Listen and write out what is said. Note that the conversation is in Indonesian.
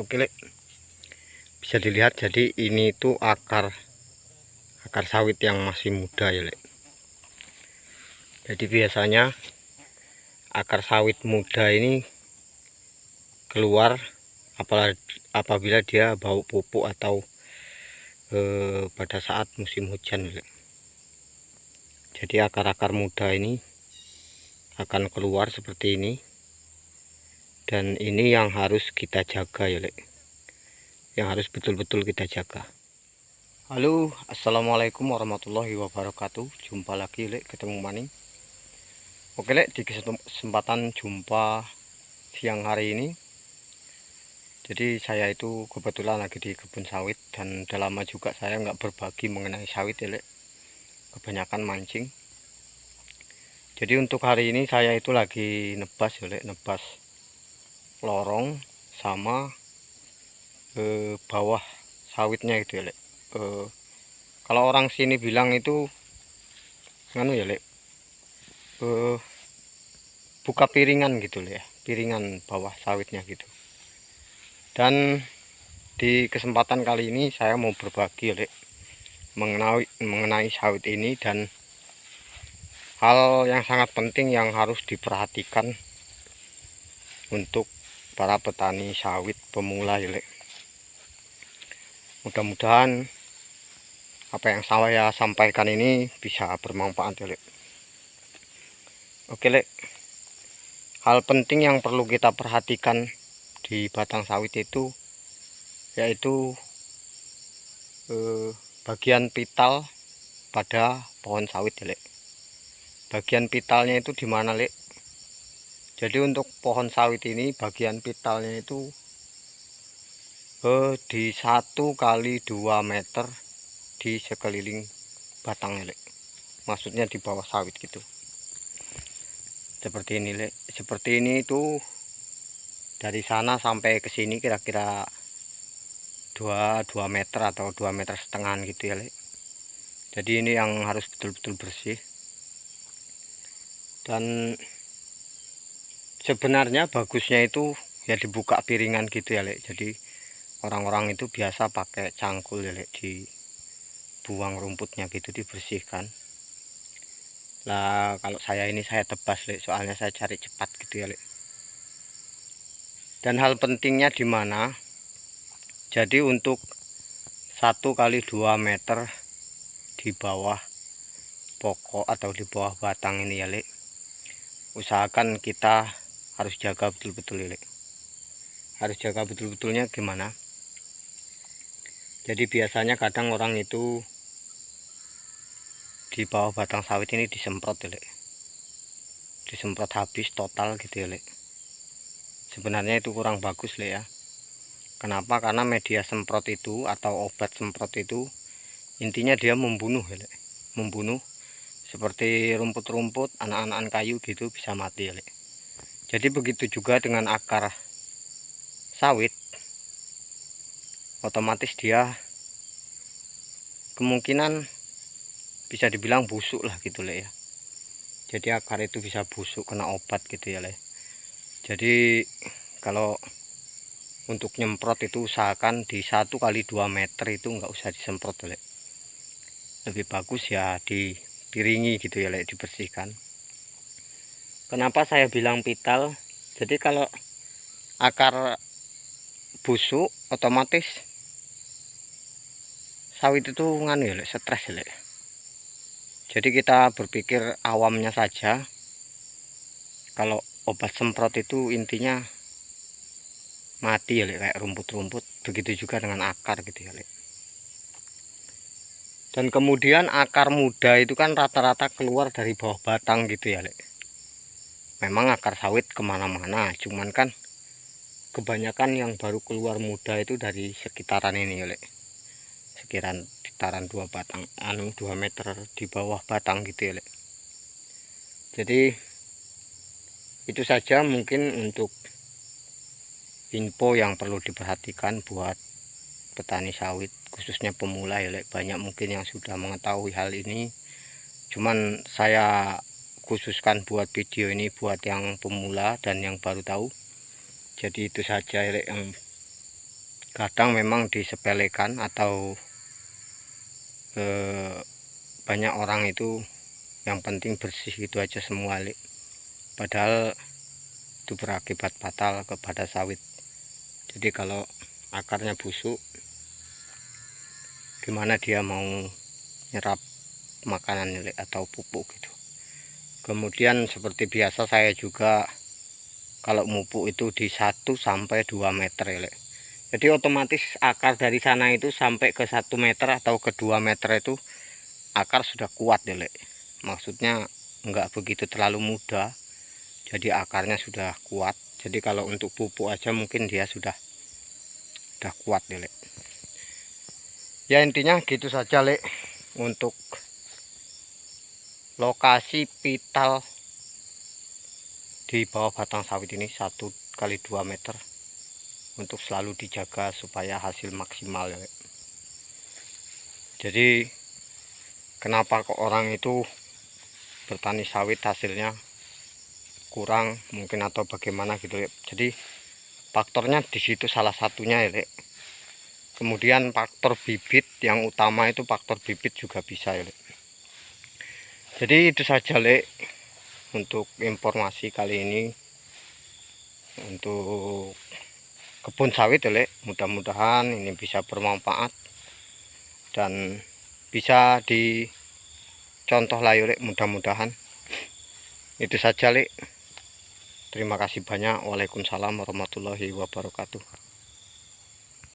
Oke lek, bisa dilihat jadi ini tuh akar sawit yang masih muda ya lek. Jadi biasanya akar sawit muda ini keluar apabila dia bau pupuk atau pada saat musim hujan lek. Jadi akar-akar muda ini akan keluar seperti ini, dan ini yang harus kita jaga ya lek, yang harus betul-betul kita jaga. Halo, assalamualaikum warahmatullahi wabarakatuh. Jumpa lagi lek, ketemu maning. Oke lek, di kesempatan jumpa siang hari ini, jadi saya itu kebetulan lagi di kebun sawit, dan udah lama juga saya nggak berbagi mengenai sawit ya lek, kebanyakan mancing. Jadi untuk hari ini saya itu lagi nebas ya lek, nebas lorong sama bawah sawitnya itu ya lek. Kalau orang sini bilang itu nganu ya lek, buka piringan gitu loh ya, piringan bawah sawitnya gitu. Dan di kesempatan kali ini saya mau berbagi ya lek, mengenai sawit ini, dan hal yang sangat penting yang harus diperhatikan untuk para petani sawit pemula ya lek. Mudah-mudahan apa yang saya sampaikan ini bisa bermanfaat ya lek. Oke lek, hal penting yang perlu kita perhatikan di batang sawit itu yaitu bagian pital pada pohon sawit ya lek. Bagian pitalnya itu di mana lek? Jadi untuk pohon sawit ini bagian pitalnya itu di 1 x 2 meter di sekeliling batangnya lek. Maksudnya di bawah sawit gitu. Seperti ini lek. Seperti ini itu dari sana sampai ke sini kira-kira 2 meter atau 2,5 meter gitu ya lek. Jadi ini yang harus betul-betul bersih. Dan sebenarnya bagusnya itu ya dibuka piringan gitu ya lek. Jadi orang-orang itu biasa pakai cangkul ya lek, dibuang rumputnya gitu, dibersihkan. Lah kalau saya ini saya tebas lek, soalnya saya cari cepat gitu ya lek. Dan hal pentingnya di mana? Jadi untuk 1 x 2 meter di bawah pokok atau di bawah batang ini ya lek, usahakan kita harus jaga betul-betul ya lek. Harus jaga betul-betulnya gimana? Jadi biasanya kadang orang itu di bawah batang sawit ini disemprot ya lek, disemprot habis total gitu ya lek. Sebenarnya itu kurang bagus lek ya. Kenapa? Karena media semprot itu atau obat semprot itu intinya dia membunuh ya lek. Membunuh seperti rumput-rumput, anak-anak kayu gitu bisa mati ya lek. Jadi begitu juga dengan akar sawit, otomatis dia kemungkinan bisa dibilang busuk lah gitu lek ya. Jadi akar itu bisa busuk kena obat gitu ya lek. Jadi kalau untuk nyemprot itu usahakan di 1 x 2 meter itu nggak usah disemprot lek. Lebih bagus ya dipiringi gitu ya lek, dibersihkan. Kenapa saya bilang pital? Jadi kalau akar busuk otomatis sawit itu nganu ya lek, stres ya lek. Jadi kita berpikir awamnya saja, kalau obat semprot itu intinya mati ya lek, kayak rumput-rumput. Begitu juga dengan akar gitu ya lek. Dan kemudian akar muda itu kan rata-rata keluar dari bawah batang gitu ya lek. Memang akar sawit kemana-mana, cuman kan kebanyakan yang baru keluar muda itu dari sekitaran ini ya lek. Sekitaran 2 meter di bawah batang gitu ya lek. Jadi itu saja mungkin untuk info yang perlu diperhatikan buat petani sawit, khususnya pemula ya lek. Banyak mungkin yang sudah mengetahui hal ini, cuman saya khususkan buat video ini buat yang pemula dan yang baru tahu. Jadi itu saja lek yang kadang memang disepelekan atau banyak orang itu yang penting bersih itu aja semua, Lek. Padahal itu berakibat fatal kepada sawit. Jadi kalau akarnya busuk, gimana dia mau nyerap makanan, Lek, atau pupuk gitu. Kemudian seperti biasa saya juga kalau mupuk itu di 1 sampai 2 meter, Lek. Jadi otomatis akar dari sana itu sampai ke 1 meter atau ke 2 meter itu akar sudah kuat, Lek. Maksudnya enggak begitu terlalu muda, jadi akarnya sudah kuat. Jadi kalau untuk pupuk aja mungkin dia sudah kuat, Lek. Ya intinya gitu saja, Lek, untuk lokasi pital di bawah batang sawit ini 1 kali 2 meter untuk selalu dijaga supaya hasil maksimal, Lek. Jadi kenapa kok orang itu bertani sawit hasilnya kurang mungkin atau bagaimana gitu, Lek. Jadi faktornya di situ salah satunya, Lek. Kemudian faktor bibit yang utama itu faktor bibit juga bisa, Lek. Jadi itu saja, Lek, untuk informasi kali ini untuk kebun sawit, Lek. Mudah-mudahan ini bisa bermanfaat dan bisa dicontoh lah, Lek, mudah-mudahan. Itu saja, Lek. Terima kasih banyak. Waalaikumsalam warahmatullahi wabarakatuh.